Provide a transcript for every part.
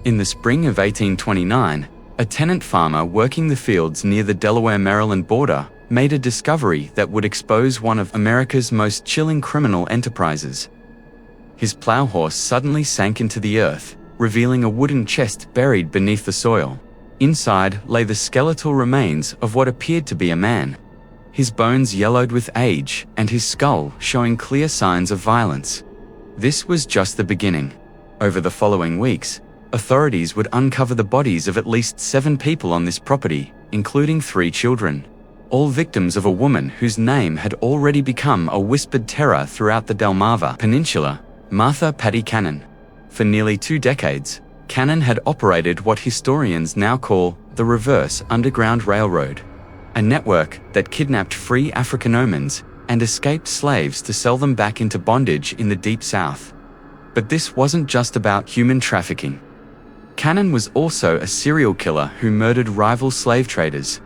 In the spring of 1829, a tenant farmer working the fields near the Delaware-Maryland border made a discovery that would expose one of America's most chilling criminal enterprises. His plow horse suddenly sank into the earth, revealing a wooden chest buried beneath the soil. Inside lay the skeletal remains of what appeared to be a man. His bones yellowed with age and his skull showing clear signs of violence. This was just the beginning. Over the following weeks, authorities would uncover the bodies of at least 7 people on this property, including 3 children, all victims of a woman whose name had already become a whispered terror throughout the Delmarva Peninsula, Martha Patty Cannon. For nearly 2 decades, Cannon had operated what historians now call the Reverse Underground Railroad, a network that kidnapped free African-Americans and escaped slaves to sell them back into bondage in the Deep South. But this wasn't just about human trafficking. Cannon was also a serial killer who murdered rival slave traders,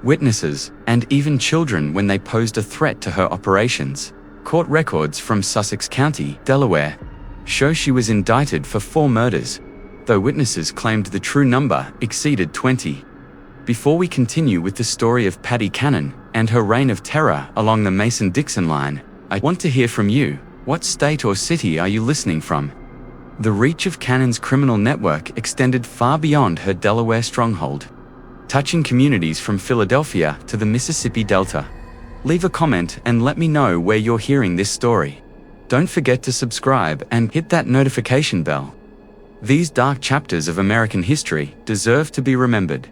witnesses, and even children when they posed a threat to her operations. Court records from Sussex County, Delaware, show she was indicted for 4 murders, though witnesses claimed the true number exceeded 20. Before we continue with the story of Patty Cannon and her reign of terror along the Mason-Dixon line, I want to hear from you. What state or city are you listening from? The reach of Cannon's criminal network extended far beyond her Delaware stronghold, touching communities from Philadelphia to the Mississippi Delta. Leave a comment and let me know where you're hearing this story. Don't forget to subscribe and hit that notification bell. These dark chapters of American history deserve to be remembered.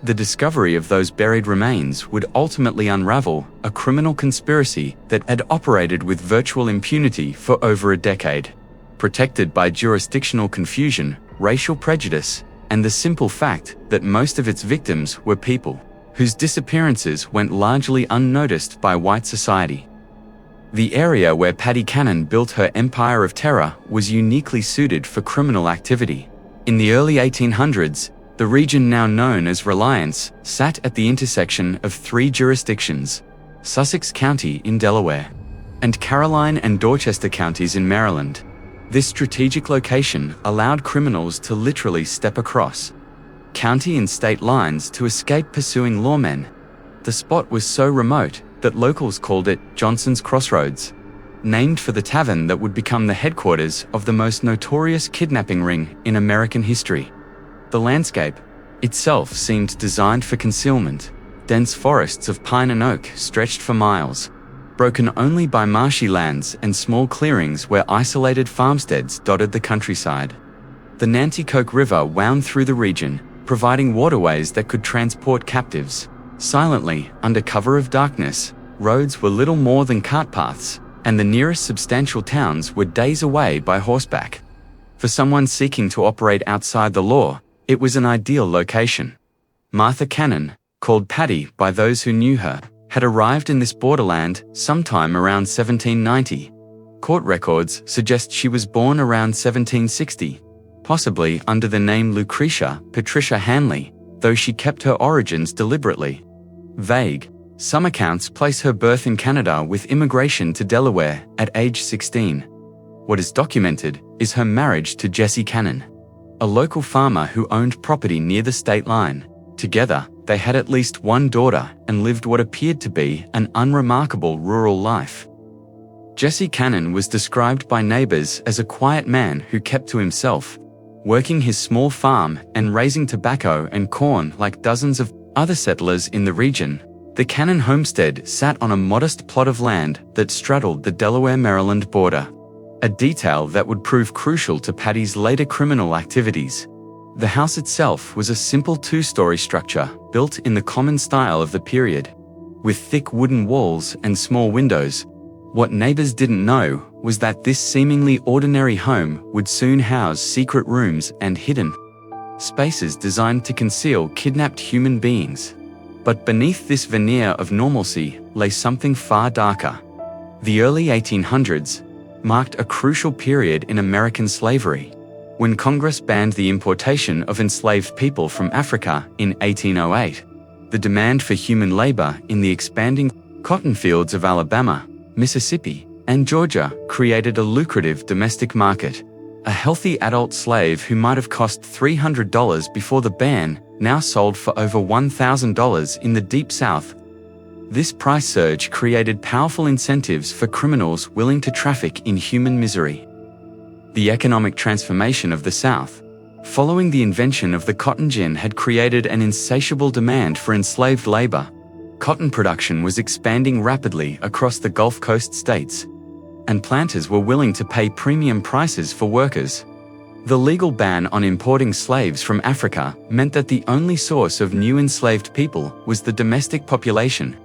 The discovery of those buried remains would ultimately unravel a criminal conspiracy that had operated with virtual impunity for over a decade, protected by jurisdictional confusion, racial prejudice, and the simple fact that most of its victims were people whose disappearances went largely unnoticed by white society. The area where Patty Cannon built her empire of terror was uniquely suited for criminal activity. In the early 1800s, the region now known as Reliance sat at the intersection of 3 jurisdictions: Sussex County in Delaware, and Caroline and Dorchester counties in Maryland. This strategic location allowed criminals to literally step across county and state lines to escape pursuing lawmen. The spot was so remote that locals called it Johnson's Crossroads, named for the tavern that would become the headquarters of the most notorious kidnapping ring in American history. The landscape itself seemed designed for concealment. Dense forests of pine and oak stretched for miles, broken only by marshy lands and small clearings where isolated farmsteads dotted the countryside. The Nanticoke River wound through the region, providing waterways that could transport captives. Silently, under cover of darkness, roads were little more than cart paths, and the nearest substantial towns were days away by horseback. For someone seeking to operate outside the law, it was an ideal location. Martha Cannon, called Patty by those who knew her, had arrived in this borderland sometime around 1790. Court records suggest she was born around 1760, possibly under the name Lucretia Patricia Hanley, though she kept her origins deliberately vague. Some accounts place her birth in Canada with immigration to Delaware at age 16. What is documented is her marriage to Jesse Cannon, a local farmer who owned property near the state line. Together, they had at least 1 daughter and lived what appeared to be an unremarkable rural life. Jesse Cannon was described by neighbors as a quiet man who kept to himself, working his small farm and raising tobacco and corn like dozens of other settlers in the region. The Cannon homestead sat on a modest plot of land that straddled the Delaware-Maryland border, a detail that would prove crucial to Patty's later criminal activities. The house itself was a simple 2-story structure built in the common style of the period, with thick wooden walls and small windows. What neighbors didn't know was that this seemingly ordinary home would soon house secret rooms and hidden spaces designed to conceal kidnapped human beings. But beneath this veneer of normalcy lay something far darker. The early 1800s marked a crucial period in American slavery, when Congress banned the importation of enslaved people from Africa in 1808. The demand for human labor in the expanding cotton fields of Alabama, Mississippi, and Georgia created a lucrative domestic market. A healthy adult slave who might have cost $300 before the ban now sold for over $1,000 in the Deep South. This price surge created powerful incentives for criminals willing to traffic in human misery. The economic transformation of the South, following the invention of the cotton gin, had created an insatiable demand for enslaved labor. Cotton production was expanding rapidly across the Gulf Coast states, and planters were willing to pay premium prices for workers. The legal ban on importing slaves from Africa meant that the only source of new enslaved people was the domestic population,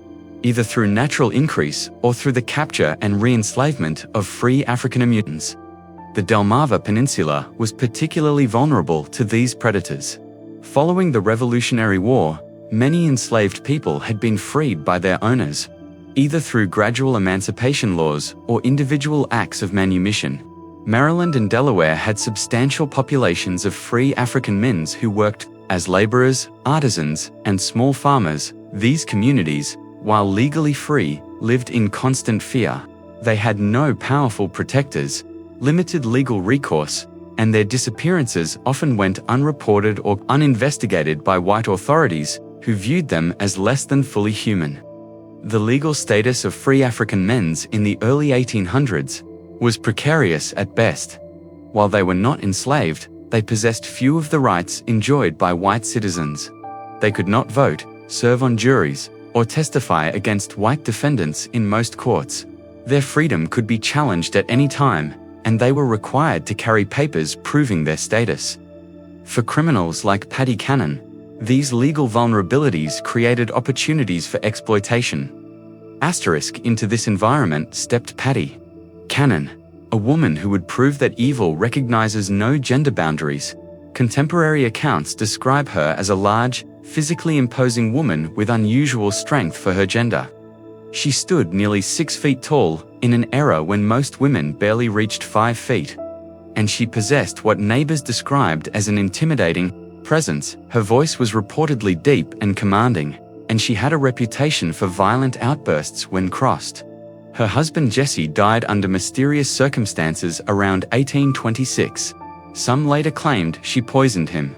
either through natural increase or through the capture and re-enslavement of free African Americans. The Delmarva Peninsula was particularly vulnerable to these predators. Following the Revolutionary War, many enslaved people had been freed by their owners, either through gradual emancipation laws or individual acts of manumission. Maryland and Delaware had substantial populations of free African men who worked as laborers, artisans, and small farmers. These communities, while legally free, lived in constant fear. They had no powerful protectors, limited legal recourse, and their disappearances often went unreported or uninvestigated by white authorities who viewed them as less than fully human. The legal status of free African men in the early 1800s was precarious at best. While they were not enslaved, they possessed few of the rights enjoyed by white citizens. They could not vote, serve on juries, or testify against white defendants in most courts. Their freedom could be challenged at any time, and they were required to carry papers proving their status. For criminals like Paddy Cannon, these legal vulnerabilities created opportunities for exploitation. Into this environment stepped Paddy Cannon, a woman who would prove that evil recognizes no gender boundaries. Contemporary accounts describe her as a large, physically imposing woman with unusual strength for her gender. She stood nearly 6 feet tall in an era when most women barely reached 5 feet. And she possessed what neighbors described as an intimidating presence. Her voice was reportedly deep and commanding, and she had a reputation for violent outbursts when crossed. Her husband Jesse died under mysterious circumstances around 1826. Some later claimed she poisoned him,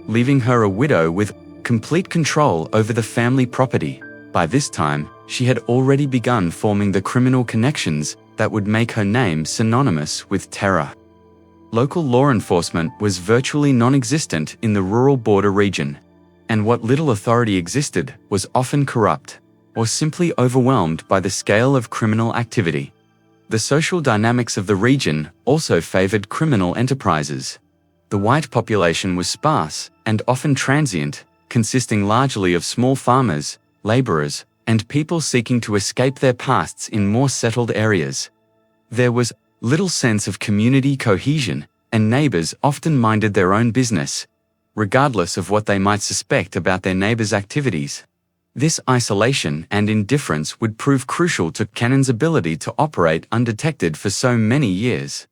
leaving her a widow with complete control over the family property. By this time, she had already begun forming the criminal connections that would make her name synonymous with terror. Local law enforcement was virtually non-existent in the rural border region, and what little authority existed was often corrupt or simply overwhelmed by the scale of criminal activity. The social dynamics of the region also favored criminal enterprises. The white population was sparse and often transient, consisting largely of small farmers, laborers, and people seeking to escape their pasts in more settled areas. There was little sense of community cohesion, and neighbors often minded their own business, regardless of what they might suspect about their neighbors' activities. This isolation and indifference would prove crucial to Cannon's ability to operate undetected for so many years.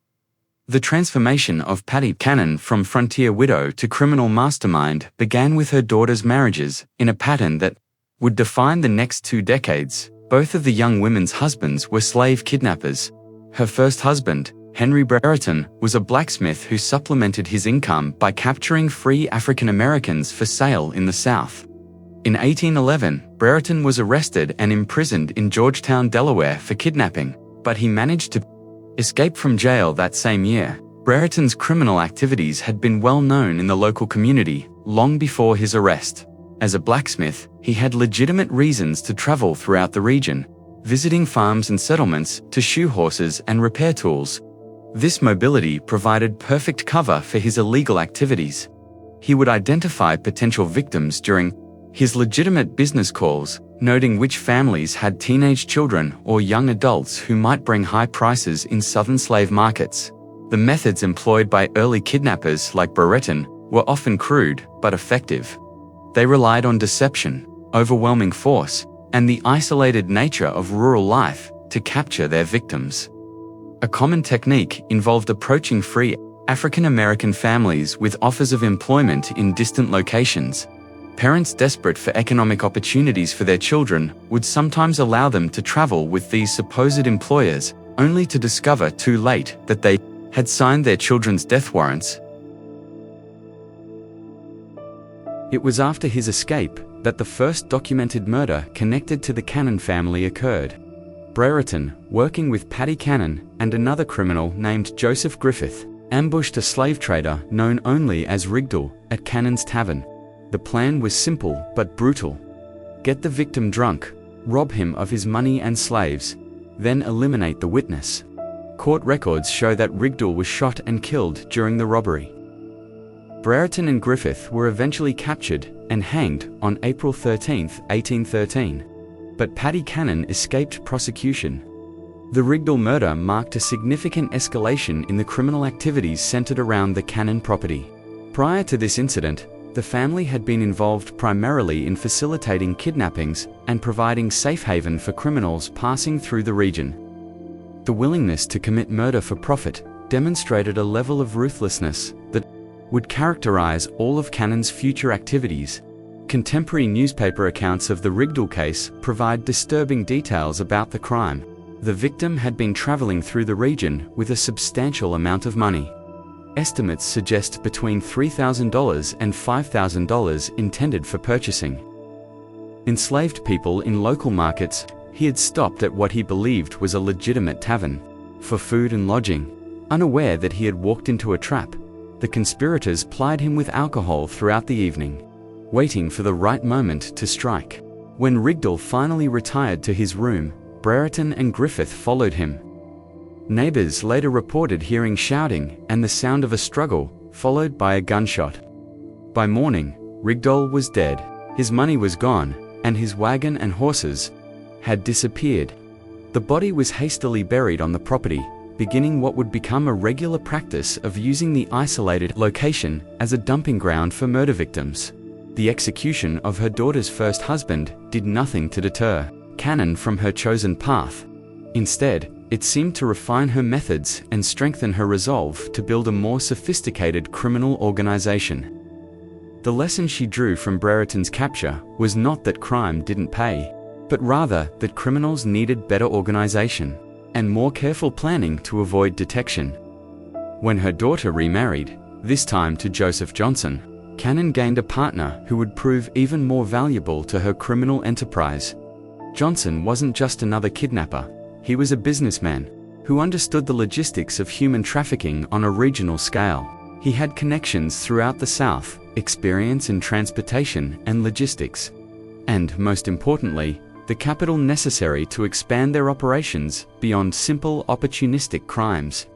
The transformation of Paddy Cannon from frontier widow to criminal mastermind began with her daughter's marriages, in a pattern that would define the next 2 decades. Both of the young women's husbands were slave kidnappers. Her first husband, Henry Brereton, was a blacksmith who supplemented his income by capturing free African Americans for sale in the South. In 1811, Brereton was arrested and imprisoned in Georgetown, Delaware for kidnapping, but he managed to escape from jail that same year. Brereton's criminal activities had been well known in the local community long before his arrest. As a blacksmith, he had legitimate reasons to travel throughout the region, visiting farms and settlements to shoe horses and repair tools. This mobility provided perfect cover for his illegal activities. He would identify potential victims during his legitimate business calls, noting which families had teenage children or young adults who might bring high prices in southern slave markets. The methods employed by early kidnappers like Brereton were often crude but effective. They relied on deception, overwhelming force, and the isolated nature of rural life to capture their victims. A common technique involved approaching free African American families with offers of employment in distant locations. Parents desperate for economic opportunities for their children would sometimes allow them to travel with these supposed employers, only to discover too late that they had signed their children's death warrants. It was after his escape that the first documented murder connected to the Cannon family occurred. Brereton, working with Paddy Cannon and another criminal named Joseph Griffith, ambushed a slave trader known only as Rigdal at Cannon's Tavern. The plan was simple but brutal. Get the victim drunk, rob him of his money and slaves, then eliminate the witness. Court records show that Rigdal was shot and killed during the robbery. Brereton and Griffith were eventually captured and hanged on April 13, 1813, but Paddy Cannon escaped prosecution. The Rigdal murder marked a significant escalation in the criminal activities centered around the Cannon property. Prior to this incident, the family had been involved primarily in facilitating kidnappings and providing safe haven for criminals passing through the region. The willingness to commit murder for profit demonstrated a level of ruthlessness that would characterize all of Cannon's future activities. Contemporary newspaper accounts of the Rigdal case provide disturbing details about the crime. The victim had been traveling through the region with a substantial amount of money. Estimates suggest between $3,000 and $5,000 intended for purchasing enslaved people in local markets. He had stopped at what he believed was a legitimate tavern for food and lodging. Unaware that he had walked into a trap, the conspirators plied him with alcohol throughout the evening, waiting for the right moment to strike. When Rigdal finally retired to his room, Brereton and Griffith followed him. Neighbors later reported hearing shouting and the sound of a struggle, followed by a gunshot. By morning, Rigdal was dead. His money was gone, and his wagon and horses had disappeared. The body was hastily buried on the property, beginning what would become a regular practice of using the isolated location as a dumping ground for murder victims. The execution of her daughter's first husband did nothing to deter Cannon from her chosen path. Instead, it seemed to refine her methods and strengthen her resolve to build a more sophisticated criminal organization. The lesson she drew from Brereton's capture was not that crime didn't pay, but rather that criminals needed better organization and more careful planning to avoid detection. When her daughter remarried, this time to Joseph Johnson, Cannon gained a partner who would prove even more valuable to her criminal enterprise. Johnson wasn't just another kidnapper. He was a businessman who understood the logistics of human trafficking on a regional scale. He had connections throughout the South, experience in transportation and logistics, and, most importantly, the capital necessary to expand their operations beyond simple opportunistic crimes.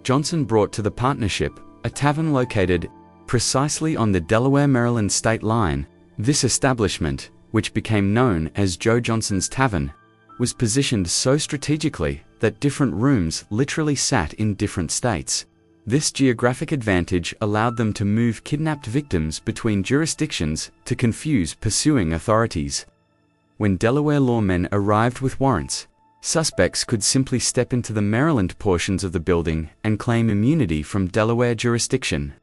Johnson brought to the partnership a tavern located precisely on the Delaware-Maryland state line. This establishment, which became known as Joe Johnson's Tavern, was positioned so strategically that different rooms literally sat in different states. This geographic advantage allowed them to move kidnapped victims between jurisdictions to confuse pursuing authorities. When Delaware lawmen arrived with warrants, suspects could simply step into the Maryland portions of the building and claim immunity from Delaware jurisdiction.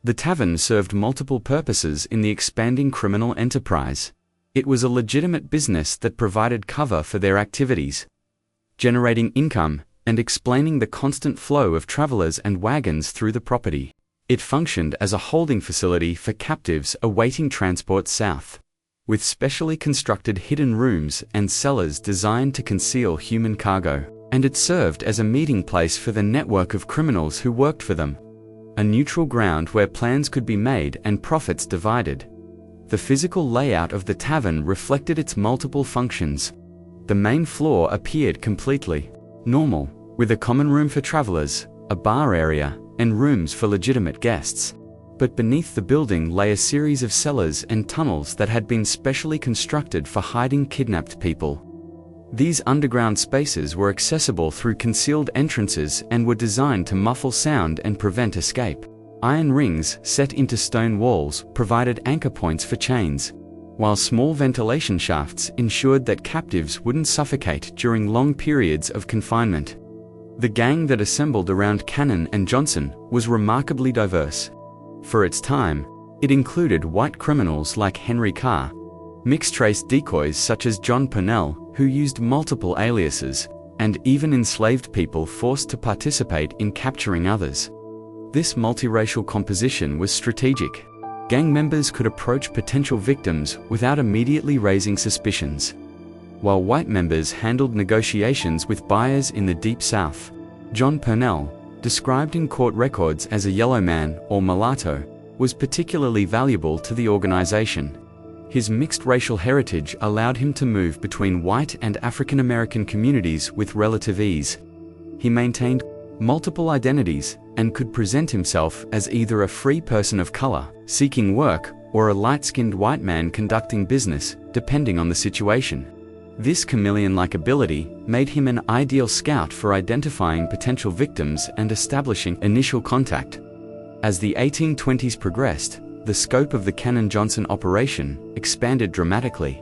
The tavern served multiple purposes in the expanding criminal enterprise. It was a legitimate business that provided cover for their activities, generating income and explaining the constant flow of travelers and wagons through the property. It functioned as a holding facility for captives awaiting transport south, with specially constructed hidden rooms and cellars designed to conceal human cargo, and it served as a meeting place for the network of criminals who worked for them, a neutral ground where plans could be made and profits divided. The physical layout of the tavern reflected its multiple functions. The main floor appeared completely normal, with a common room for travelers, a bar area, and rooms for legitimate guests. But beneath the building lay a series of cellars and tunnels that had been specially constructed for hiding kidnapped people. These underground spaces were accessible through concealed entrances and were designed to muffle sound and prevent escape. Iron rings set into stone walls provided anchor points for chains, while small ventilation shafts ensured that captives wouldn't suffocate during long periods of confinement. The gang that assembled around Cannon and Johnson was remarkably diverse. For its time, it included white criminals like Henry Carr, mixed-race decoys such as John Purnell, who used multiple aliases, and even enslaved people forced to participate in capturing others. This multiracial composition was strategic. Gang members could approach potential victims without immediately raising suspicions, while white members handled negotiations with buyers in the Deep South. John Purnell, described in court records as a yellow man or mulatto, was particularly valuable to the organization. His mixed racial heritage allowed him to move between white and African American communities with relative ease. He maintained multiple identities and could present himself as either a free person of color, seeking work, or a light-skinned white man conducting business, depending on the situation. This chameleon-like ability made him an ideal scout for identifying potential victims and establishing initial contact. As the 1820s progressed, the scope of the Cannon-Johnson operation expanded dramatically.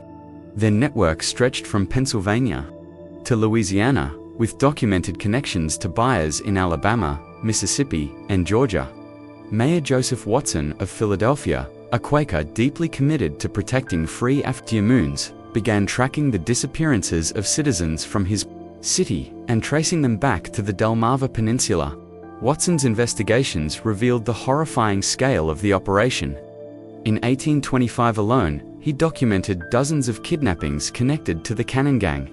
Their network stretched from Pennsylvania to Louisiana, with documented connections to buyers in Alabama, Mississippi, and Georgia. Mayor Joseph Watson of Philadelphia, a Quaker deeply committed to protecting free Africans, began tracking the disappearances of citizens from his city and tracing them back to the Delmarva Peninsula. Watson's investigations revealed the horrifying scale of the operation. In 1825 alone, he documented dozens of kidnappings connected to the Cannon Gang.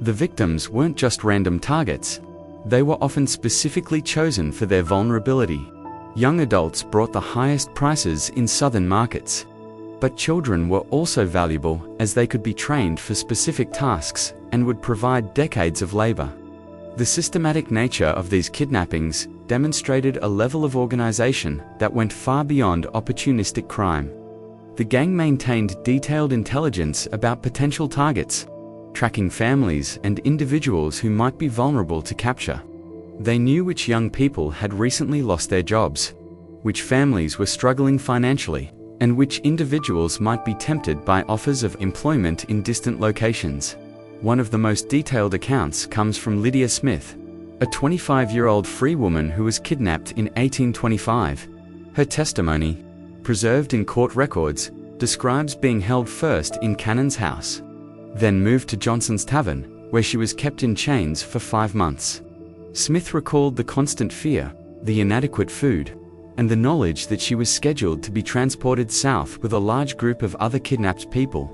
The victims weren't just random targets. They were often specifically chosen for their vulnerability. Young adults brought the highest prices in southern markets. But children were also valuable as they could be trained for specific tasks and would provide decades of labor. The systematic nature of these kidnappings demonstrated a level of organization that went far beyond opportunistic crime. The gang maintained detailed intelligence about potential targets, tracking families and individuals who might be vulnerable to capture. They knew which young people had recently lost their jobs, which families were struggling financially, and which individuals might be tempted by offers of employment in distant locations. One of the most detailed accounts comes from Lydia Smith, a 25-year-old free woman who was kidnapped in 1825. Her testimony, preserved in court records, describes being held first in Cannon's house, then moved to Johnson's Tavern, where she was kept in chains for 5 months. Smith recalled the constant fear, the inadequate food, and the knowledge that she was scheduled to be transported south with a large group of other kidnapped people.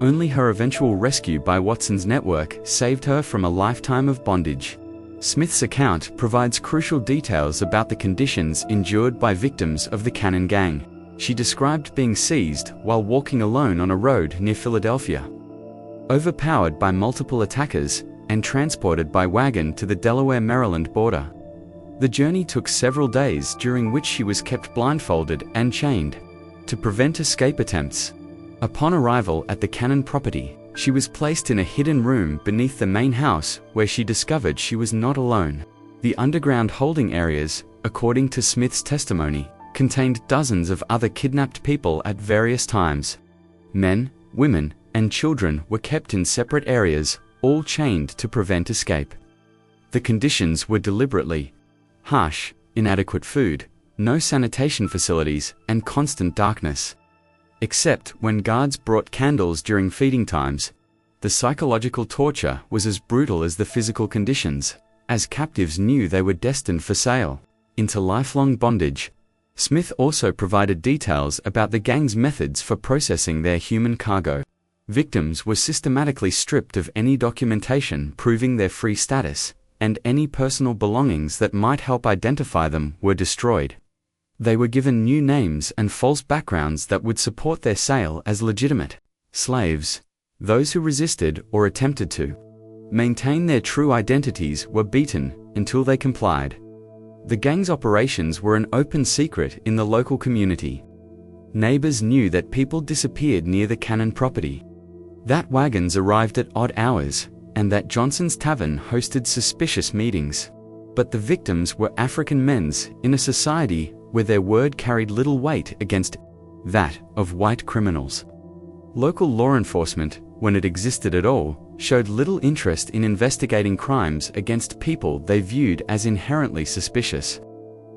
Only her eventual rescue by Watson's network saved her from a lifetime of bondage. Smith's account provides crucial details about the conditions endured by victims of the Cannon Gang. She described being seized while walking alone on a road near Philadelphia, overpowered by multiple attackers, and transported by wagon to the Delaware-Maryland border. The journey took several days, during which she was kept blindfolded and chained to prevent escape attempts. Upon arrival at the Cannon property, she was placed in a hidden room beneath the main house, where she discovered she was not alone. The underground holding areas, according to Smith's testimony, contained dozens of other kidnapped people at various times. Men, women, and children were kept in separate areas, all chained to prevent escape. The conditions were deliberately harsh: inadequate food, no sanitation facilities, and constant darkness. Except when guards brought candles during feeding times. The psychological torture was as brutal as the physical conditions, as captives knew they were destined for sale into lifelong bondage. Smith also provided details about the gang's methods for processing their human cargo. Victims were systematically stripped of any documentation proving their free status, and any personal belongings that might help identify them were destroyed. They were given new names and false backgrounds that would support their sale as legitimate slaves. Those who resisted or attempted to maintain their true identities were beaten until they complied. The gang's operations were an open secret in the local community. Neighbors knew that people disappeared near the Cannon property, that wagons arrived at odd hours, and that Johnson's Tavern hosted suspicious meetings. But the victims were African men in a society where their word carried little weight against that of white criminals. Local law enforcement, when it existed at all, showed little interest in investigating crimes against people they viewed as inherently suspicious.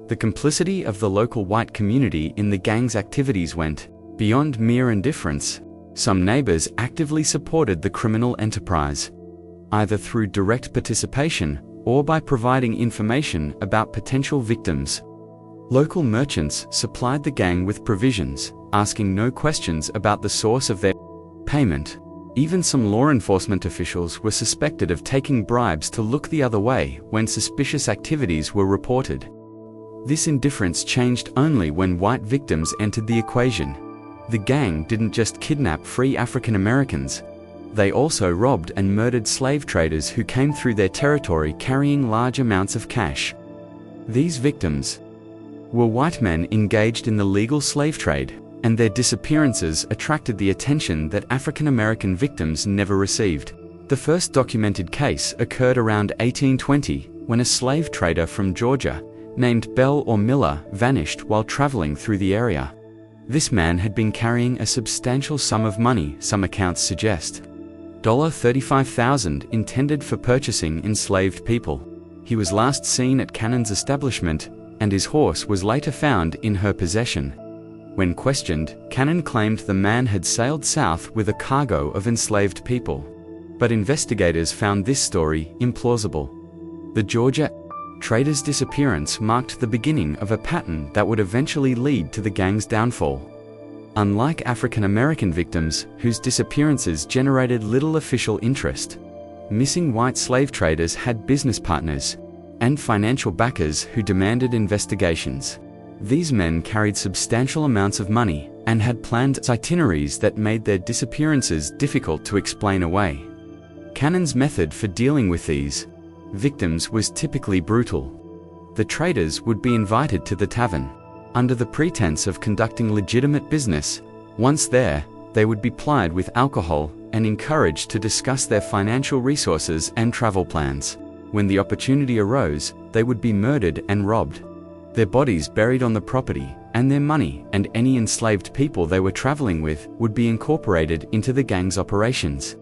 The complicity of the local white community in the gang's activities went beyond mere indifference. Some neighbors actively supported the criminal enterprise. either through direct participation or by providing information about potential victims. Local merchants supplied the gang with provisions, asking no questions about the source of their payment. Even some law enforcement officials were suspected of taking bribes to look the other way when suspicious activities were reported. This indifference changed only when white victims entered the equation. The gang didn't just kidnap free African Americans. They also robbed and murdered slave traders who came through their territory carrying large amounts of cash. These victims were white men engaged in the legal slave trade, and their disappearances attracted the attention that African American victims never received. The first documented case occurred around 1820 when a slave trader from Georgia, named Bell or Miller, vanished while traveling through the area. This man had been carrying a substantial sum of money, some accounts suggest. $35,000 intended for purchasing enslaved people. He was last seen at Cannon's establishment, and his horse was later found in her possession. When questioned, Cannon claimed the man had sailed south with a cargo of enslaved people. But investigators found this story implausible. The Georgia trader's disappearance marked the beginning of a pattern that would eventually lead to the gang's downfall. Unlike African American victims, whose disappearances generated little official interest, missing white slave traders had business partners and financial backers who demanded investigations. These men carried substantial amounts of money and had planned itineraries that made their disappearances difficult to explain away. Cannon's method for dealing with these victims was typically brutal. The traders would be invited to the tavern under the pretense of conducting legitimate business. Once there, they would be plied with alcohol and encouraged to discuss their financial resources and travel plans. When the opportunity arose, they would be murdered and robbed. Their bodies buried on the property, and their money and any enslaved people they were traveling with would be incorporated into the gang's operations.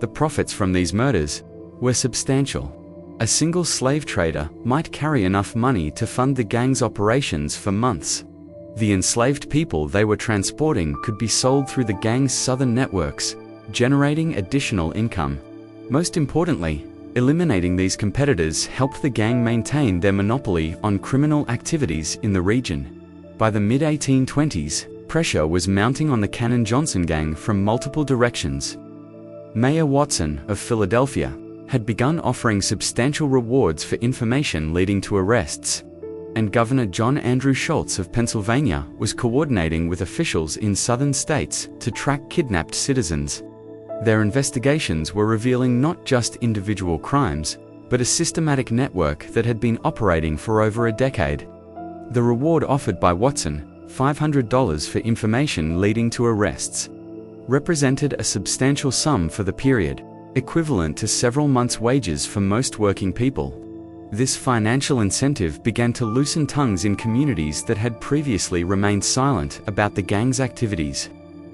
The profits from these murders were substantial. A single slave trader might carry enough money to fund the gang's operations for months. The enslaved people they were transporting could be sold through the gang's southern networks, generating additional income. Most importantly, eliminating these competitors helped the gang maintain their monopoly on criminal activities in the region. By the mid-1820s, pressure was mounting on the Cannon-Johnson gang from multiple directions. Mayor Watson of Philadelphia had begun offering substantial rewards for information leading to arrests, and Governor John Andrew Schultz of Pennsylvania was coordinating with officials in southern states to track kidnapped citizens. Their investigations were revealing not just individual crimes, but a systematic network that had been operating for over a decade. The reward offered by Watson, $500 for information leading to arrests, represented a substantial sum for the period, equivalent to several months' wages for most working people. This financial incentive began to loosen tongues in communities that had previously remained silent about the gang's activities.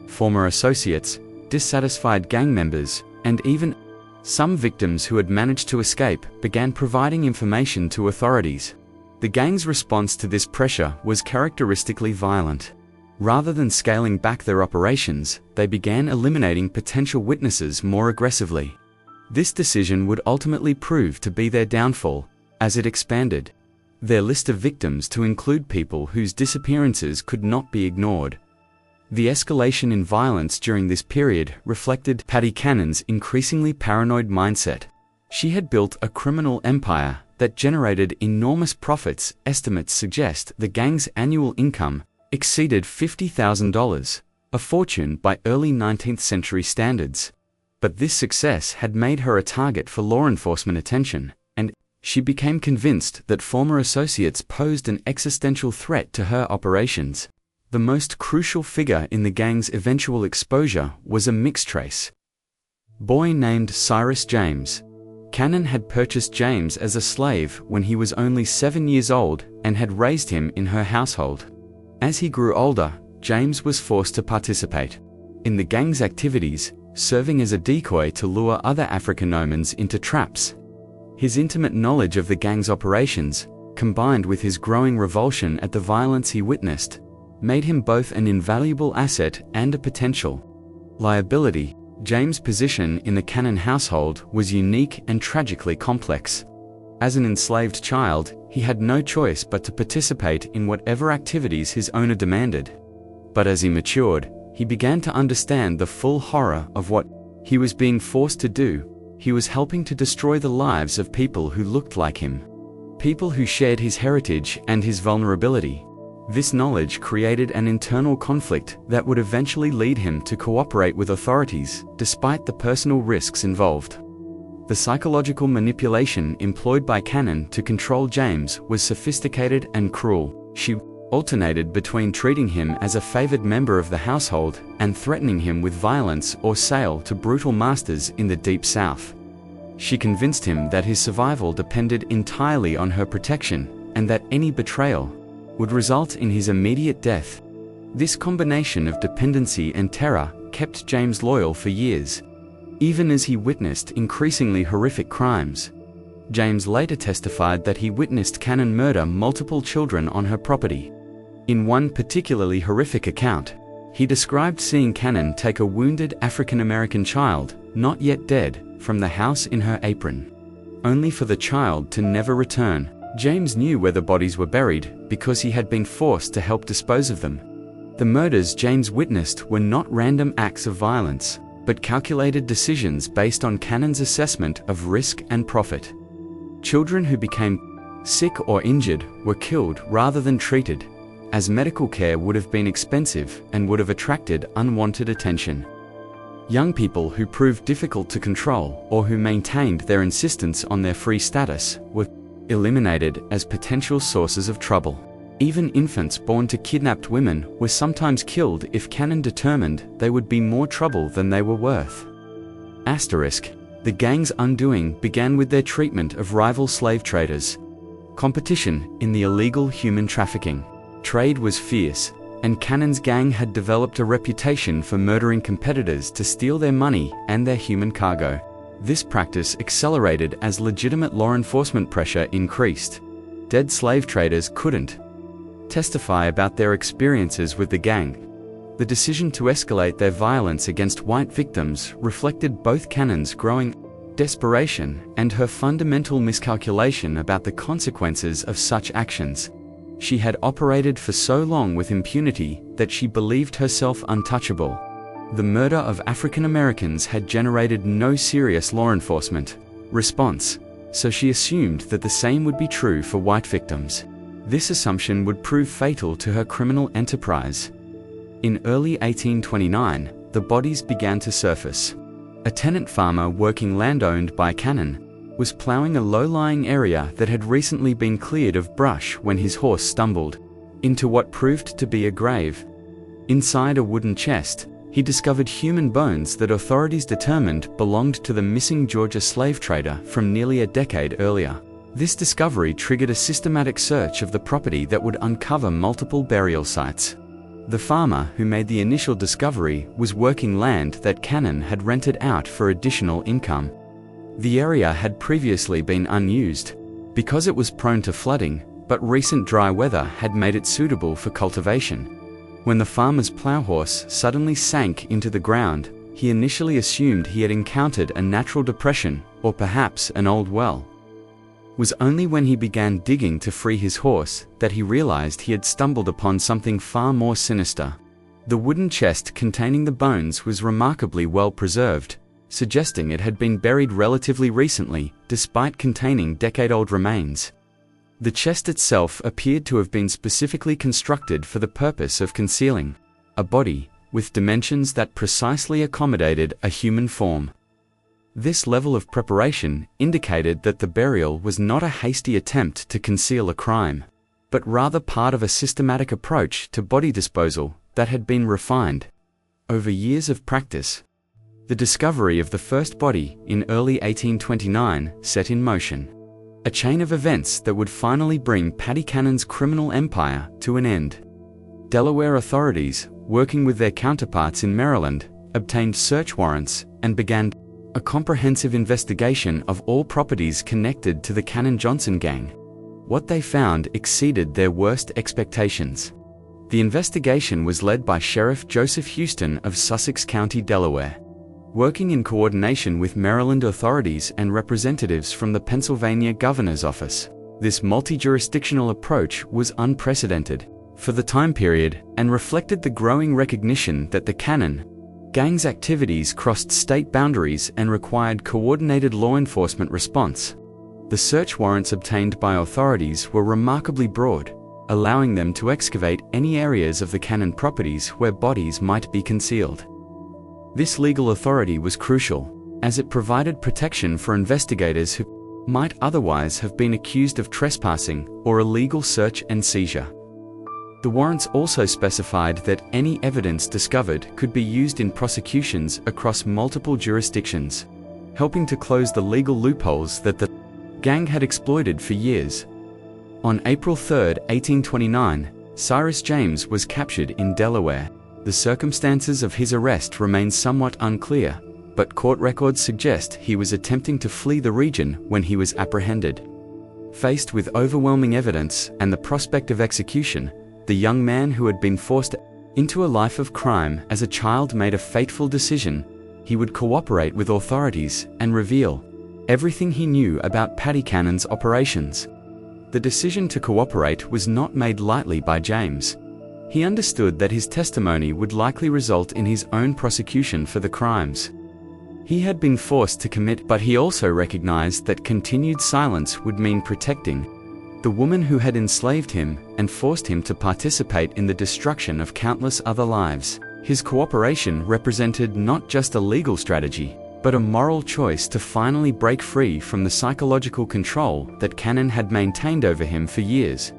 Former associates, dissatisfied gang members, and even some victims who had managed to escape began providing information to authorities. The gang's response to this pressure was characteristically violent. Rather than scaling back their operations, they began eliminating potential witnesses more aggressively. This decision would ultimately prove to be their downfall, as it expanded their list of victims to include people whose disappearances could not be ignored. The escalation in violence during this period reflected Patty Cannon's increasingly paranoid mindset. She had built a criminal empire that generated enormous profits. Estimates suggest the gang's annual income exceeded $50,000, a fortune by early 19th century standards. But this success had made her a target for law enforcement attention, and she became convinced that former associates posed an existential threat to her operations. The most crucial figure in the gang's eventual exposure was a mixtrace boy named Cyrus James. Cannon had purchased James as a slave when he was only 7 years old and had raised him in her household. As he grew older, James was forced to participate in the gang's activities, serving as a decoy to lure other Africanomans into traps. His intimate knowledge of the gang's operations, combined with his growing revulsion at the violence he witnessed, made him both an invaluable asset and a potential liability. James' position in the Cannon household was unique and tragically complex. As an enslaved child, he had no choice but to participate in whatever activities his owner demanded. But as he matured, he began to understand the full horror of what he was being forced to do. He was helping to destroy the lives of people who looked like him, people who shared his heritage and his vulnerability. This knowledge created an internal conflict that would eventually lead him to cooperate with authorities, despite the personal risks involved. The psychological manipulation employed by Cannon to control James was sophisticated and cruel. She alternated between treating him as a favored member of the household and threatening him with violence or sale to brutal masters in the Deep South. She convinced him that his survival depended entirely on her protection, and that any betrayal would result in his immediate death. This combination of dependency and terror kept James loyal for years, even as he witnessed increasingly horrific crimes. James later testified that he witnessed Cannon murder multiple children on her property. In one particularly horrific account, he described seeing Cannon take a wounded African-American child, not yet dead, from the house in her apron, only for the child to never return. James knew where the bodies were buried because he had been forced to help dispose of them. The murders James witnessed were not random acts of violence, but calculated decisions based on Cannon's assessment of risk and profit. Children who became sick or injured were killed rather than treated, as medical care would have been expensive and would have attracted unwanted attention. Young people who proved difficult to control or who maintained their insistence on their free status were eliminated as potential sources of trouble. Even infants born to kidnapped women were sometimes killed if Cannon determined they would be more trouble than they were worth. Asterisk. The gang's undoing began with their treatment of rival slave traders. Competition in the illegal human trafficking trade was fierce, and Cannon's gang had developed a reputation for murdering competitors to steal their money and their human cargo. This practice accelerated as legitimate law enforcement pressure increased. Dead slave traders couldn't testify about their experiences with the gang. The decision to escalate their violence against white victims reflected both Cannon's growing desperation and her fundamental miscalculation about the consequences of such actions. She had operated for so long with impunity that she believed herself untouchable. The murder of African Americans had generated no serious law enforcement response, so she assumed that the same would be true for white victims. This assumption would prove fatal to her criminal enterprise. In early 1829, the bodies began to surface. A tenant farmer working land owned by Cannon was plowing a low-lying area that had recently been cleared of brush when his horse stumbled into what proved to be a grave. Inside a wooden chest, he discovered human bones that authorities determined belonged to the missing Georgia slave trader from nearly a decade earlier. This discovery triggered a systematic search of the property that would uncover multiple burial sites. The farmer who made the initial discovery was working land that Cannon had rented out for additional income. The area had previously been unused because it was prone to flooding, but recent dry weather had made it suitable for cultivation. When the farmer's plow horse suddenly sank into the ground, he initially assumed he had encountered a natural depression or perhaps an old well. It was only when he began digging to free his horse that he realized he had stumbled upon something far more sinister. The wooden chest containing the bones was remarkably well preserved, suggesting it had been buried relatively recently, despite containing decade-old remains. The chest itself appeared to have been specifically constructed for the purpose of concealing a body with dimensions that precisely accommodated a human form. This level of preparation indicated that the burial was not a hasty attempt to conceal a crime, but rather part of a systematic approach to body disposal that had been refined over years of practice. The discovery of the first body in early 1829 set in motion a chain of events that would finally bring Paddy Cannon's criminal empire to an end. Delaware authorities, working with their counterparts in Maryland, obtained search warrants and began a comprehensive investigation of all properties connected to the Cannon-Johnson gang. What they found exceeded their worst expectations. The investigation was led by Sheriff Joseph Houston of Sussex County, Delaware. working in coordination with Maryland authorities and representatives from the Pennsylvania governor's office. This multi-jurisdictional approach was unprecedented for the time period and reflected the growing recognition that the Cannon gang's activities crossed state boundaries and required coordinated law enforcement response. The search warrants obtained by authorities were remarkably broad, allowing them to excavate any areas of the Cannon properties where bodies might be concealed. This legal authority was crucial, as it provided protection for investigators who might otherwise have been accused of trespassing or illegal search and seizure. The warrants also specified that any evidence discovered could be used in prosecutions across multiple jurisdictions, helping to close the legal loopholes that the gang had exploited for years. On April 3, 1829, Cyrus James was captured in Delaware. The circumstances of his arrest remain somewhat unclear, but court records suggest he was attempting to flee the region when he was apprehended. Faced with overwhelming evidence and the prospect of execution, the young man who had been forced into a life of crime as a child made a fateful decision. He would cooperate with authorities and reveal everything he knew about Paddy Cannon's operations. The decision to cooperate was not made lightly by James. He understood that his testimony would likely result in his own prosecution for the crimes he had been forced to commit, but he also recognized that continued silence would mean protecting the woman who had enslaved him and forced him to participate in the destruction of countless other lives. His cooperation represented not just a legal strategy, but a moral choice to finally break free from the psychological control that Cannon had maintained over him for years.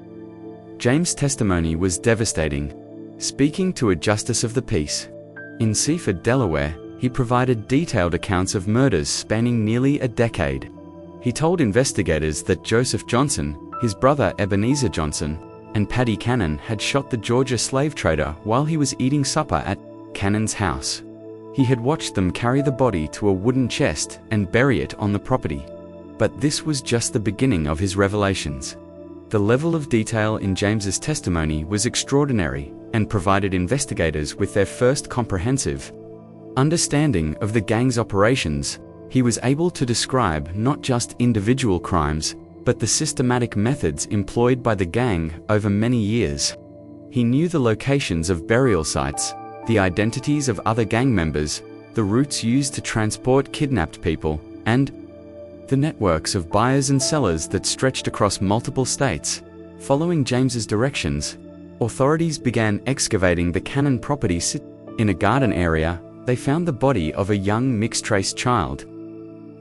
James' testimony was devastating. Speaking to a justice of the peace in Seaford, Delaware, he provided detailed accounts of murders spanning nearly a decade. He told investigators that Joseph Johnson, his brother Ebenezer Johnson, and Paddy Cannon had shot the Georgia slave trader while he was eating supper at Cannon's house. He had watched them carry the body to a wooden chest and bury it on the property. But this was just the beginning of his revelations. The level of detail in James's testimony was extraordinary and provided investigators with their first comprehensive understanding of the gang's operations. He was able to describe not just individual crimes, but the systematic methods employed by the gang over many years. He knew the locations of burial sites, the identities of other gang members, the routes used to transport kidnapped people, and the networks of buyers and sellers that stretched across multiple states. Following James's directions, authorities began excavating the Cannon property. In a garden area, they found the body of a young mixed-race child.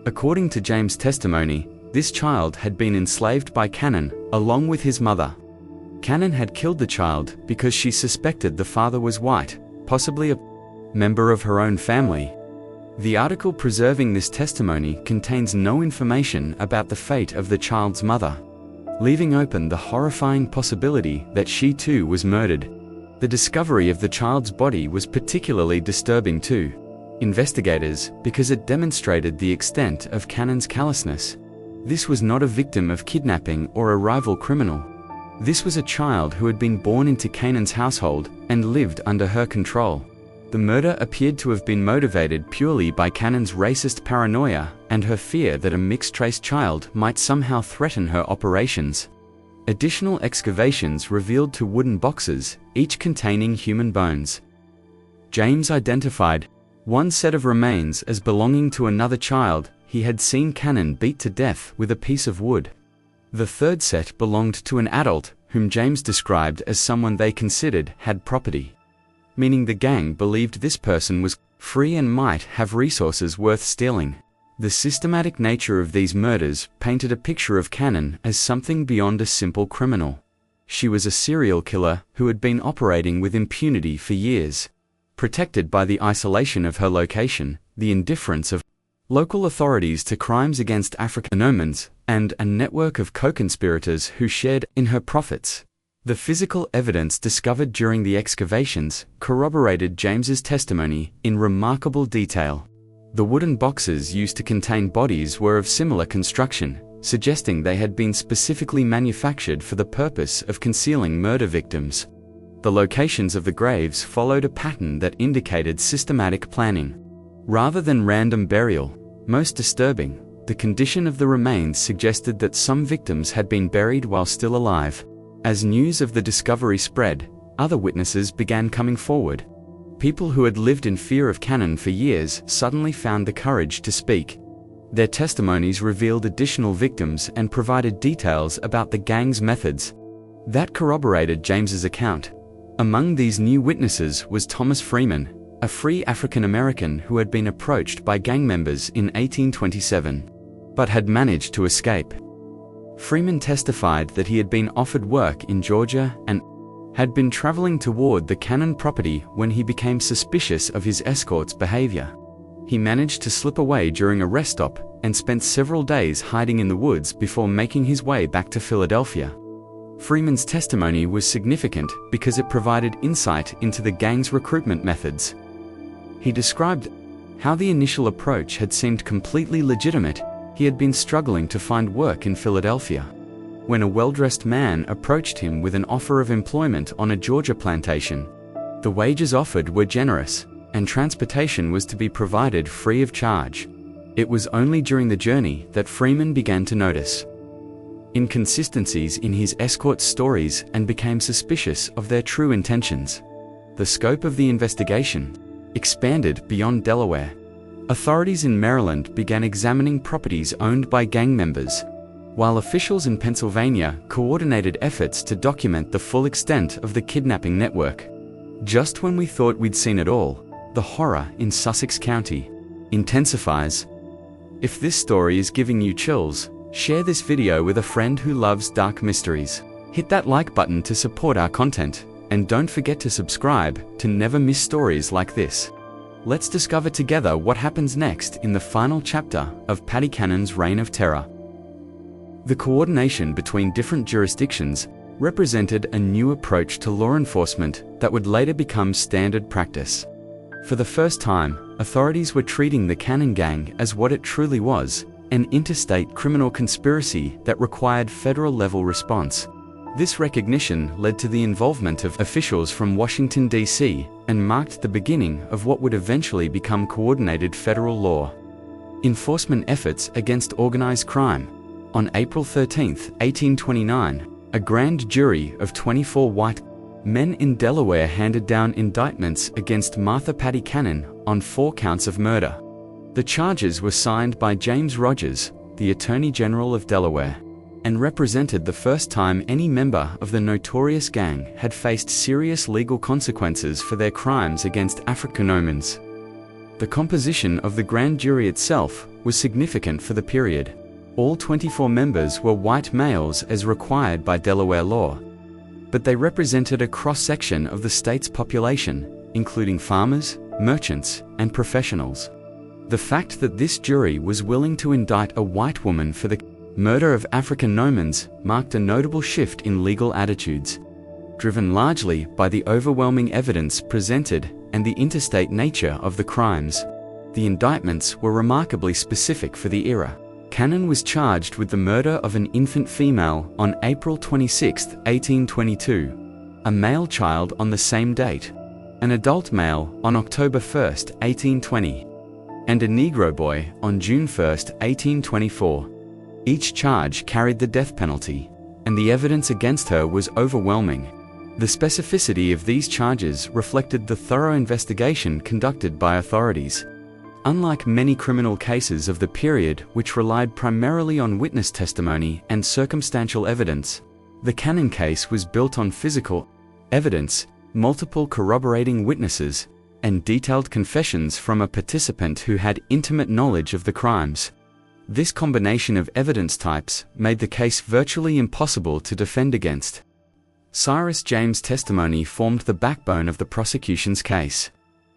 According to James' testimony, this child had been enslaved by Cannon, along with his mother. Cannon had killed the child because she suspected the father was white, possibly a member of her own family. The article preserving this testimony contains no information about the fate of the child's mother, leaving open the horrifying possibility that she too was murdered. The discovery of the child's body was particularly disturbing to investigators because it demonstrated the extent of Cannon's callousness. This was not a victim of kidnapping or a rival criminal. This was a child who had been born into Cannon's household and lived under her control. The murder appeared to have been motivated purely by Cannon's racist paranoia and her fear that a mixed-race child might somehow threaten her operations. Additional excavations revealed two wooden boxes, each containing human bones. James identified one set of remains as belonging to another child he had seen Cannon beat to death with a piece of wood. The third set belonged to an adult whom James described as someone they considered had property, meaning the gang believed this person was free and might have resources worth stealing. The systematic nature of these murders painted a picture of Cannon as something beyond a simple criminal. She was a serial killer who had been operating with impunity for years, protected by the isolation of her location, the indifference of local authorities to crimes against African-Americans, and a network of co-conspirators who shared in her profits. The physical evidence discovered during the excavations corroborated James's testimony in remarkable detail. The wooden boxes used to contain bodies were of similar construction, suggesting they had been specifically manufactured for the purpose of concealing murder victims. The locations of the graves followed a pattern that indicated systematic planning. Rather than random burial, most disturbing, the condition of the remains suggested that some victims had been buried while still alive. As news of the discovery spread, other witnesses began coming forward. People who had lived in fear of Cannon for years suddenly found the courage to speak. Their testimonies revealed additional victims and provided details about the gang's methods that corroborated James's account. Among these new witnesses was Thomas Freeman, a free African American who had been approached by gang members in 1827, but had managed to escape. Freeman testified that he had been offered work in Georgia and had been traveling toward the Cannon property when he became suspicious of his escort's behavior. He managed to slip away during a rest stop and spent several days hiding in the woods before making his way back to Philadelphia. Freeman's testimony was significant because it provided insight into the gang's recruitment methods. He described how the initial approach had seemed completely legitimate. He had been struggling to find work in Philadelphia when a well-dressed man approached him with an offer of employment on a Georgia plantation. The wages offered were generous, and transportation was to be provided free of charge. It was only during the journey that Freeman began to notice inconsistencies in his escort's stories and became suspicious of their true intentions. The scope of the investigation expanded beyond Delaware. Authorities in Maryland began examining properties owned by gang members, while officials in Pennsylvania coordinated efforts to document the full extent of the kidnapping network. Just when we thought we'd seen it all, the horror in Sussex County intensifies. If this story is giving you chills, share this video with a friend who loves dark mysteries. Hit that like button to support our content, and don't forget to subscribe to never miss stories like this. Let's discover together what happens next in the final chapter of Paddy Cannon's reign of terror. The coordination between different jurisdictions represented a new approach to law enforcement that would later become standard practice. For the first time, authorities were treating the Cannon Gang as what it truly was, an interstate criminal conspiracy that required federal-level response. This recognition led to the involvement of officials from Washington, D.C., and marked the beginning of what would eventually become coordinated federal law enforcement efforts against organized crime. On April 13, 1829, a grand jury of 24 white men in Delaware handed down indictments against Martha Paddy Cannon on 4 counts of murder. The charges were signed by James Rogers, the Attorney General of Delaware, and represented the first time any member of the notorious gang had faced serious legal consequences for their crimes against African-Americans. The composition of the grand jury itself was significant for the period. All 24 members were white males as required by Delaware law, but they represented a cross-section of the state's population, including farmers, merchants, and professionals. The fact that this jury was willing to indict a white woman for the murder of African Americans marked a notable shift in legal attitudes, driven largely by the overwhelming evidence presented and the interstate nature of the crimes. The indictments were remarkably specific for the era. Cannon was charged with the murder of an infant female on April 26, 1822, a male child on the same date, an adult male on October 1, 1820, and a Negro boy on June 1, 1824. Each charge carried the death penalty, and the evidence against her was overwhelming. The specificity of these charges reflected the thorough investigation conducted by authorities. Unlike many criminal cases of the period which relied primarily on witness testimony and circumstantial evidence, the Cannon case was built on physical evidence, multiple corroborating witnesses, and detailed confessions from a participant who had intimate knowledge of the crimes. This combination of evidence types made the case virtually impossible to defend against. Cyrus James' testimony formed the backbone of the prosecution's case.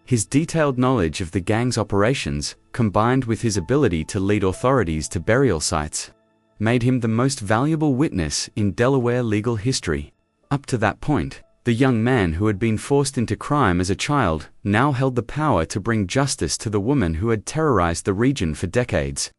His detailed knowledge of the gang's operations, combined with his ability to lead authorities to burial sites, made him the most valuable witness in Delaware legal history. Up to that point, the young man who had been forced into crime as a child now held the power to bring justice to the woman who had terrorized the region for decades.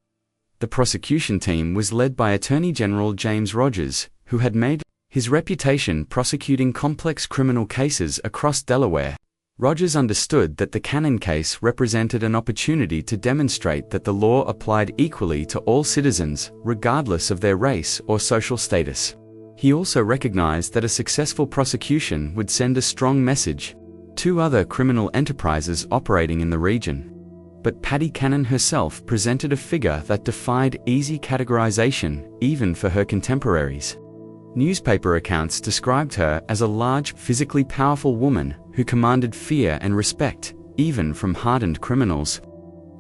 The prosecution team was led by Attorney General James Rogers, who had made his reputation prosecuting complex criminal cases across Delaware. Rogers understood that the Cannon case represented an opportunity to demonstrate that the law applied equally to all citizens, regardless of their race or social status. He also recognized that a successful prosecution would send a strong message to other criminal enterprises operating in the region. But Patty Cannon herself presented a figure that defied easy categorization, even for her contemporaries. Newspaper accounts described her as a large, physically powerful woman who commanded fear and respect, even from hardened criminals.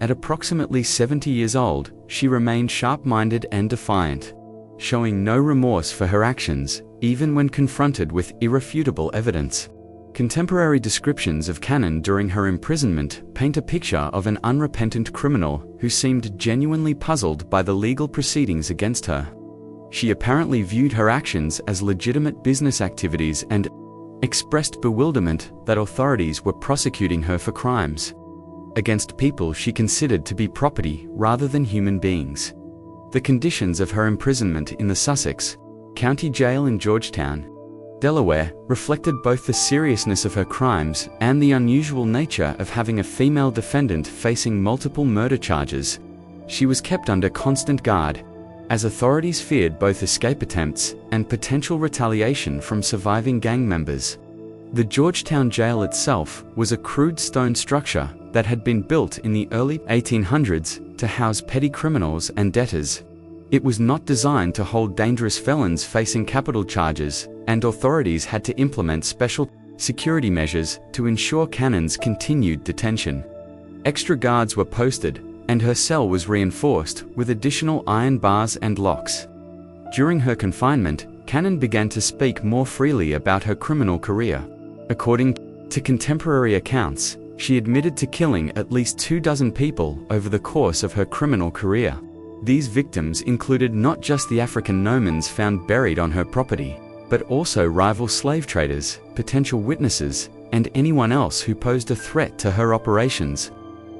At approximately 70 years old, she remained sharp-minded and defiant, showing no remorse for her actions, even when confronted with irrefutable evidence. Contemporary descriptions of Cannon during her imprisonment paint a picture of an unrepentant criminal who seemed genuinely puzzled by the legal proceedings against her. She apparently viewed her actions as legitimate business activities and expressed bewilderment that authorities were prosecuting her for crimes against people she considered to be property rather than human beings. The conditions of her imprisonment in the Sussex County Jail in Georgetown, Delaware, reflected both the seriousness of her crimes and the unusual nature of having a female defendant facing multiple murder charges. She was kept under constant guard, as authorities feared both escape attempts and potential retaliation from surviving gang members. The Georgetown jail itself was a crude stone structure that had been built in the early 1800s to house petty criminals and debtors. It was not designed to hold dangerous felons facing capital charges, and authorities had to implement special security measures to ensure Cannon's continued detention. Extra guards were posted, and her cell was reinforced with additional iron bars and locks. During her confinement, Cannon began to speak more freely about her criminal career. According to contemporary accounts, she admitted to killing at least 24 people over the course of her criminal career. These victims included not just the African nomads found buried on her property, but also rival slave traders, potential witnesses, and anyone else who posed a threat to her operations.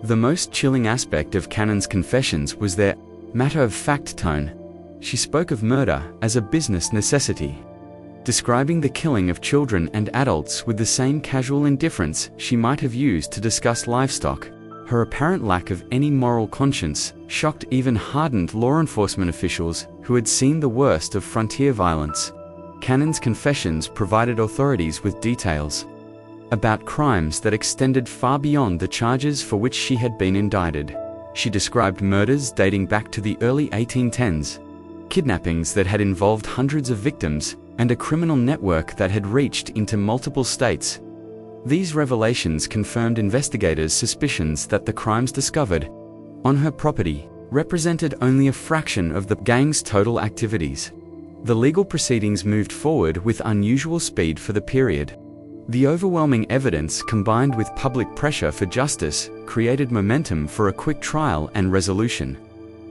The most chilling aspect of Cannon's confessions was their matter-of-fact tone. She spoke of murder as a business necessity, describing the killing of children and adults with the same casual indifference she might have used to discuss livestock. Her apparent lack of any moral conscience shocked even hardened law enforcement officials who had seen the worst of frontier violence. Cannon's confessions provided authorities with details about crimes that extended far beyond the charges for which she had been indicted. She described murders dating back to the early 1810s, kidnappings that had involved hundreds of victims, and a criminal network that had reached into multiple states. These revelations confirmed investigators' suspicions that the crimes discovered on her property represented only a fraction of the gang's total activities. The legal proceedings moved forward with unusual speed for the period. The overwhelming evidence, combined with public pressure for justice, created momentum for a quick trial and resolution.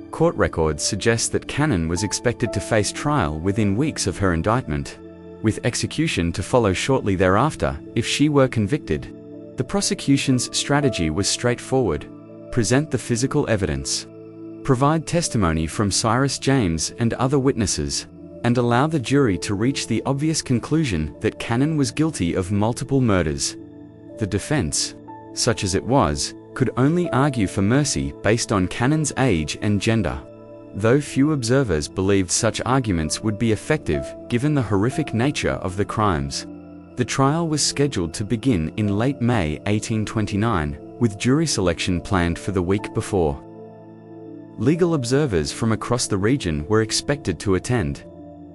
Court records suggest that Cannon was expected to face trial within weeks of her indictment, with execution to follow shortly thereafter if she were convicted. The prosecution's strategy was straightforward: present the physical evidence, provide testimony from Cyrus James and other witnesses, and allow the jury to reach the obvious conclusion that Cannon was guilty of multiple murders. The defense, such as it was, could only argue for mercy based on Cannon's age and gender, though few observers believed such arguments would be effective given the horrific nature of the crimes. The trial was scheduled to begin in late May 1829, with jury selection planned for the week before. Legal observers from across the region were expected to attend,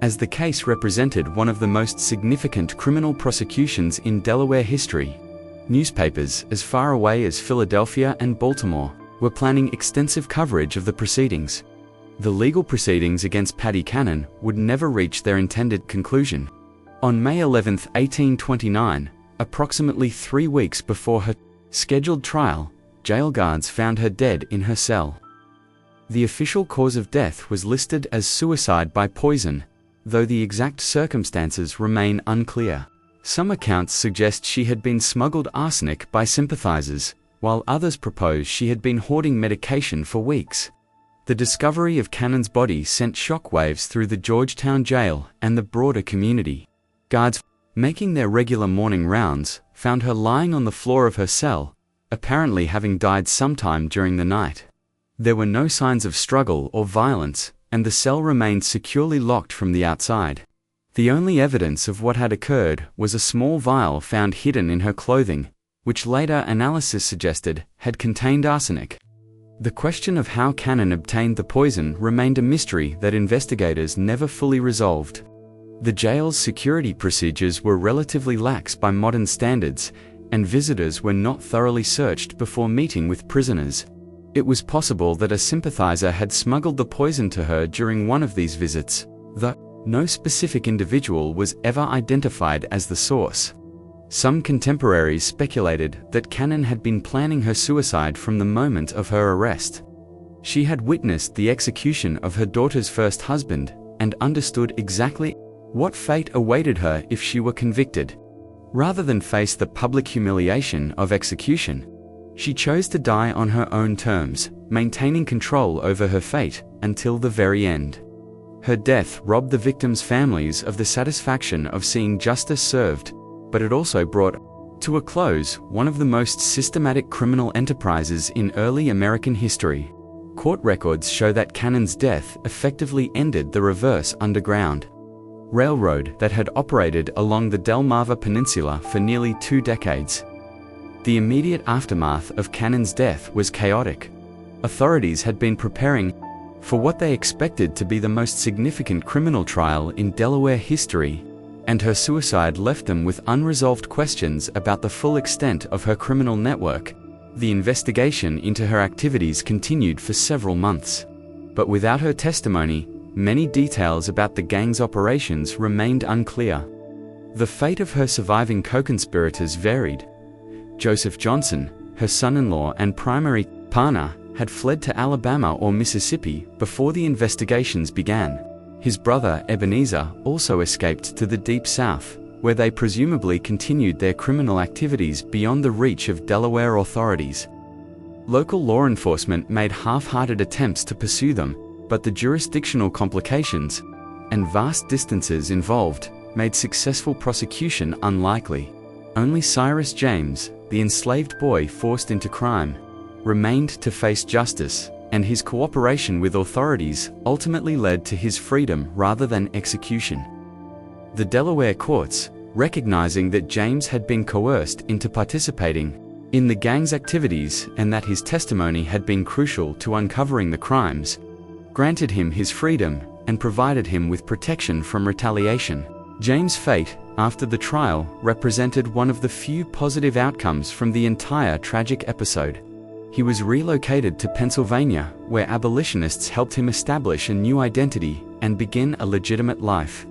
as the case represented one of the most significant criminal prosecutions in Delaware history. Newspapers as far away as Philadelphia and Baltimore were planning extensive coverage of the proceedings. The legal proceedings against Patty Cannon would never reach their intended conclusion. On May 11, 1829, approximately 3 weeks before her scheduled trial, jail guards found her dead in her cell. The official cause of death was listed as suicide by poison, though the exact circumstances remain unclear. Some accounts suggest she had been smuggled arsenic by sympathizers, while others propose she had been hoarding medication for weeks. The discovery of Cannon's body sent shockwaves through the Georgetown jail and the broader community. Guards, making their regular morning rounds, found her lying on the floor of her cell, apparently having died sometime during the night. There were no signs of struggle or violence, and the cell remained securely locked from the outside. The only evidence of what had occurred was a small vial found hidden in her clothing, which later analysis suggested had contained arsenic. The question of how Cannon obtained the poison remained a mystery that investigators never fully resolved. The jail's security procedures were relatively lax by modern standards, and visitors were not thoroughly searched before meeting with prisoners. It was possible that a sympathizer had smuggled the poison to her during one of these visits, though no specific individual was ever identified as the source. Some contemporaries speculated that Cannon had been planning her suicide from the moment of her arrest. She had witnessed the execution of her daughter's first husband and understood exactly what fate awaited her if she were convicted. Rather than face the public humiliation of execution, she chose to die on her own terms, maintaining control over her fate until the very end. Her death robbed the victims' families of the satisfaction of seeing justice served, but it also brought to a close one of the most systematic criminal enterprises in early American history. Court records show that Cannon's death effectively ended the Reverse Underground Railroad that had operated along the Delmarva Peninsula for nearly 2 decades. The immediate aftermath of Cannon's death was chaotic. Authorities had been preparing for what they expected to be the most significant criminal trial in Delaware history, and her suicide left them with unresolved questions about the full extent of her criminal network. The investigation into her activities continued for several months, but without her testimony, many details about the gang's operations remained unclear. The fate of her surviving co-conspirators varied. Joseph Johnson, her son-in-law and primary partner, had fled to Alabama or Mississippi before the investigations began. His brother, Ebenezer, also escaped to the Deep South, where they presumably continued their criminal activities beyond the reach of Delaware authorities. Local law enforcement made half-hearted attempts to pursue them, but the jurisdictional complications and vast distances involved made successful prosecution unlikely. Only Cyrus James, the enslaved boy forced into crime, remained to face justice, and his cooperation with authorities ultimately led to his freedom rather than execution. The Delaware courts, recognizing that James had been coerced into participating in the gang's activities and that his testimony had been crucial to uncovering the crimes, granted him his freedom and provided him with protection from retaliation. James' fate, after the trial, represented one of the few positive outcomes from the entire tragic episode. He was relocated to Pennsylvania, where abolitionists helped him establish a new identity and begin a legitimate life.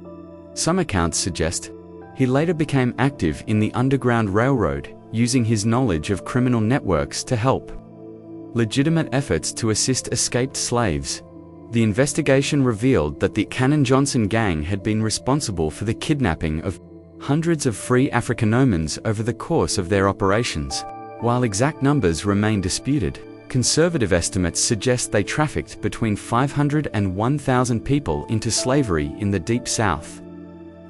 Some accounts suggest he later became active in the Underground Railroad, using his knowledge of criminal networks to help legitimate efforts to assist escaped slaves. The investigation revealed that the Cannon-Johnson gang had been responsible for the kidnapping of hundreds of free Afrikanomans over the course of their operations. While exact numbers remain disputed, conservative estimates suggest they trafficked between 500 and 1,000 people into slavery in the Deep South.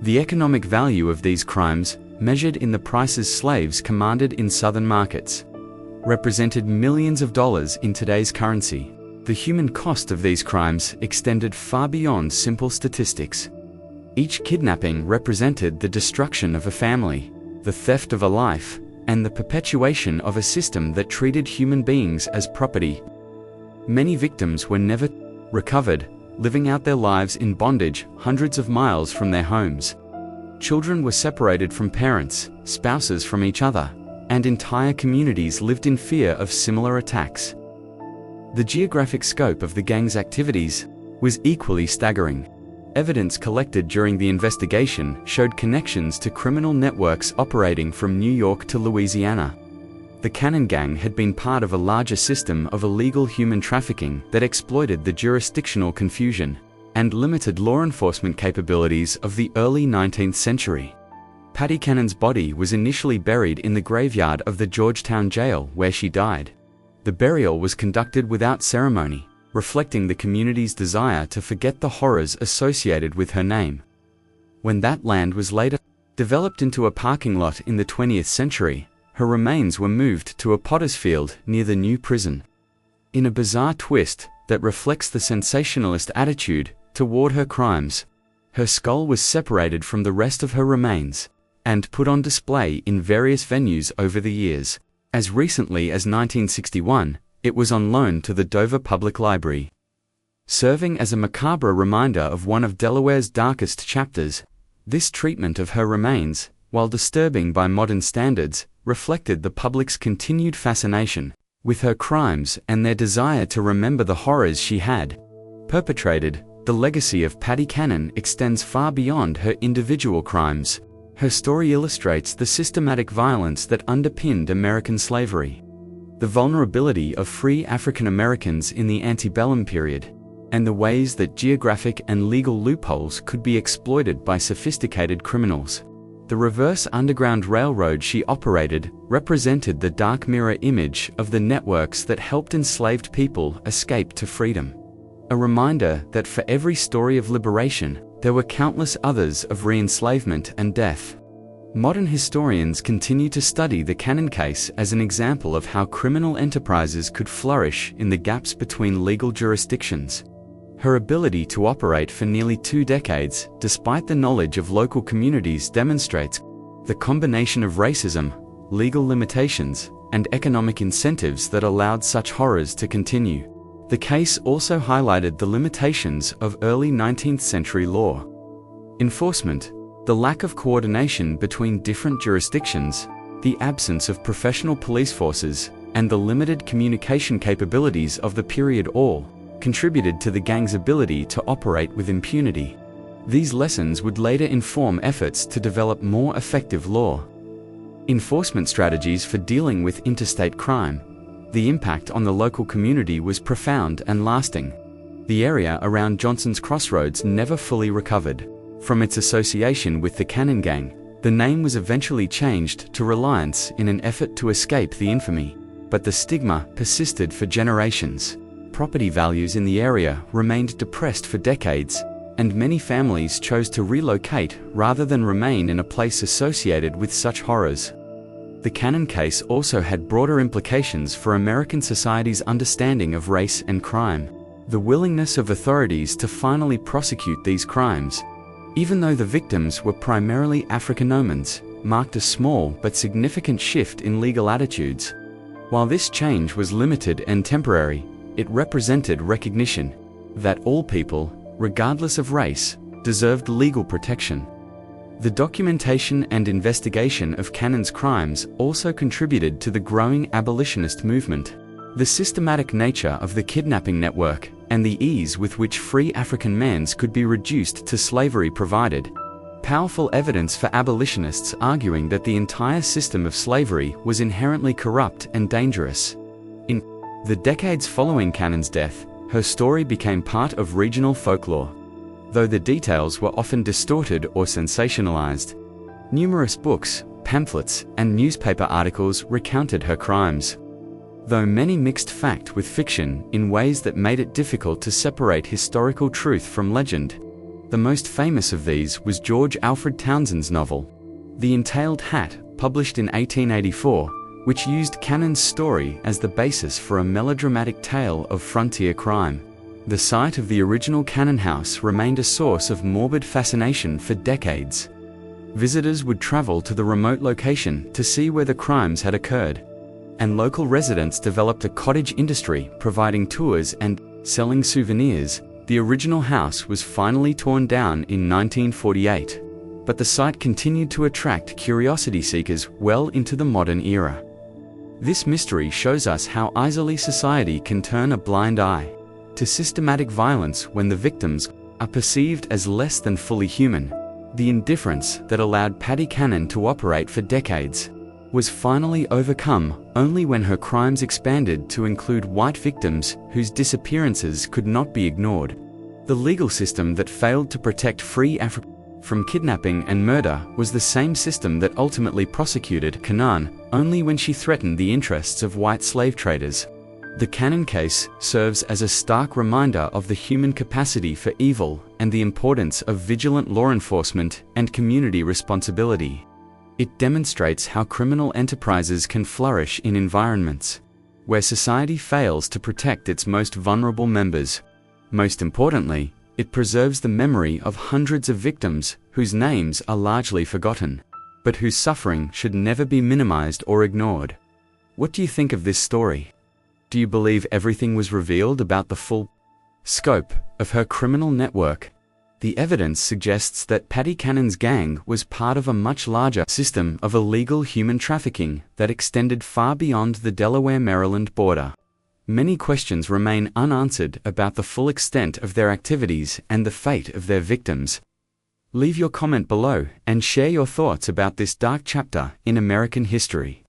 The economic value of these crimes, measured in the prices slaves commanded in southern markets, represented millions of dollars in today's currency. The human cost of these crimes extended far beyond simple statistics. Each kidnapping represented the destruction of a family, the theft of a life, and the perpetuation of a system that treated human beings as property. Many victims were never recovered, living out their lives in bondage hundreds of miles from their homes. Children were separated from parents, spouses from each other, and entire communities lived in fear of similar attacks. The geographic scope of the gang's activities was equally staggering. Evidence collected during the investigation showed connections to criminal networks operating from New York to Louisiana. The Cannon gang had been part of a larger system of illegal human trafficking that exploited the jurisdictional confusion and limited law enforcement capabilities of the early 19th century. Patty Cannon's body was initially buried in the graveyard of the Georgetown jail where she died. The burial was conducted without ceremony, reflecting the community's desire to forget the horrors associated with her name. When that land was later Developed into a parking lot in the 20th century, her remains were moved to a potter's field near the new prison. In a bizarre twist that reflects the sensationalist attitude toward her crimes, her skull was separated from the rest of her remains and put on display in various venues over the years. As recently as 1961, it was on loan to the Dover Public Library. Serving as a macabre reminder of one of Delaware's darkest chapters, this treatment of her remains, while disturbing by modern standards, reflected the public's continued fascination with her crimes and their desire to remember the horrors she had perpetrated. The legacy of Patty Cannon extends far beyond her individual crimes. Her story illustrates the systematic violence that underpinned American slavery, the vulnerability of free African Americans in the antebellum period, and the ways that geographic and legal loopholes could be exploited by sophisticated criminals. The reverse Underground Railroad she operated represented the dark mirror image of the networks that helped enslaved people escape to freedom. A reminder that for every story of liberation, there were countless others of re-enslavement and death. Modern historians continue to study the Cannon case as an example of how criminal enterprises could flourish in the gaps between legal jurisdictions. Her ability to operate for nearly 2 decades, despite the knowledge of local communities, demonstrates the combination of racism, legal limitations, and economic incentives that allowed such horrors to continue. The case also highlighted the limitations of early 19th century law enforcement, the lack of coordination between different jurisdictions, the absence of professional police forces, and the limited communication capabilities of the period all contributed to the gang's ability to operate with impunity. These lessons would later inform efforts to develop more effective law enforcement strategies for dealing with interstate crime. The impact on the local community was profound and lasting. The area around Johnson's Crossroads never fully recovered from its association with the Cannon Gang. The name was eventually changed to Reliance in an effort to escape the infamy, but the stigma persisted for generations. Property values in the area remained depressed for decades, and many families chose to relocate rather than remain in a place associated with such horrors. The Cannon case also had broader implications for American society's understanding of race and crime. The willingness of authorities to finally prosecute these crimes, even though the victims were primarily African-Americans, marked a small but significant shift in legal attitudes. While this change was limited and temporary, it represented recognition that all people, regardless of race, deserved legal protection. The documentation and investigation of Cannon's crimes also contributed to the growing abolitionist movement. The systematic nature of the kidnapping network and the ease with which free African men could be reduced to slavery provided powerful evidence for abolitionists arguing that the entire system of slavery was inherently corrupt and dangerous. In the decades following Cannon's death, her story became part of regional folklore, though the details were often distorted or sensationalized. Numerous books, pamphlets, and newspaper articles recounted her crimes, though many mixed fact with fiction in ways that made it difficult to separate historical truth from legend. The most famous of these was George Alfred Townsend's novel, The Entailed Hat, published in 1884, which used Cannon's story as the basis for a melodramatic tale of frontier crime. The site of the original Cannon House remained a source of morbid fascination for decades. Visitors would travel to the remote location to see where the crimes had occurred, and local residents developed a cottage industry providing tours and selling souvenirs. The original house was finally torn down in 1948, but the site continued to attract curiosity seekers well into the modern era. This mystery shows us how easily society can turn a blind eye to systematic violence when the victims are perceived as less than fully human. The indifference that allowed Patty Cannon to operate for decades was finally overcome only when her crimes expanded to include white victims whose disappearances could not be ignored. The legal system that failed to protect free Africans from kidnapping and murder was the same system that ultimately prosecuted Cannon only when she threatened the interests of white slave traders. The Cannon case serves as a stark reminder of the human capacity for evil and the importance of vigilant law enforcement and community responsibility. It demonstrates how criminal enterprises can flourish in environments where society fails to protect its most vulnerable members. Most importantly, it preserves the memory of hundreds of victims whose names are largely forgotten, but whose suffering should never be minimized or ignored. What do you think of this story? Do you believe everything was revealed about the full scope of her criminal network? The evidence suggests that Patty Cannon's gang was part of a much larger system of illegal human trafficking that extended far beyond the Delaware-Maryland border. Many questions remain unanswered about the full extent of their activities and the fate of their victims. Leave your comment below and share your thoughts about this dark chapter in American history.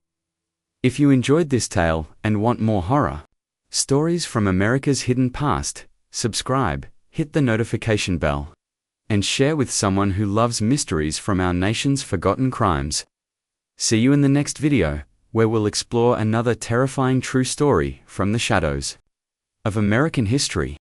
If you enjoyed this tale and want more horror stories from America's hidden past, subscribe, hit the notification bell, and share with someone who loves mysteries from our nation's forgotten crimes. See you in the next video, where we'll explore another terrifying true story from the shadows of American history.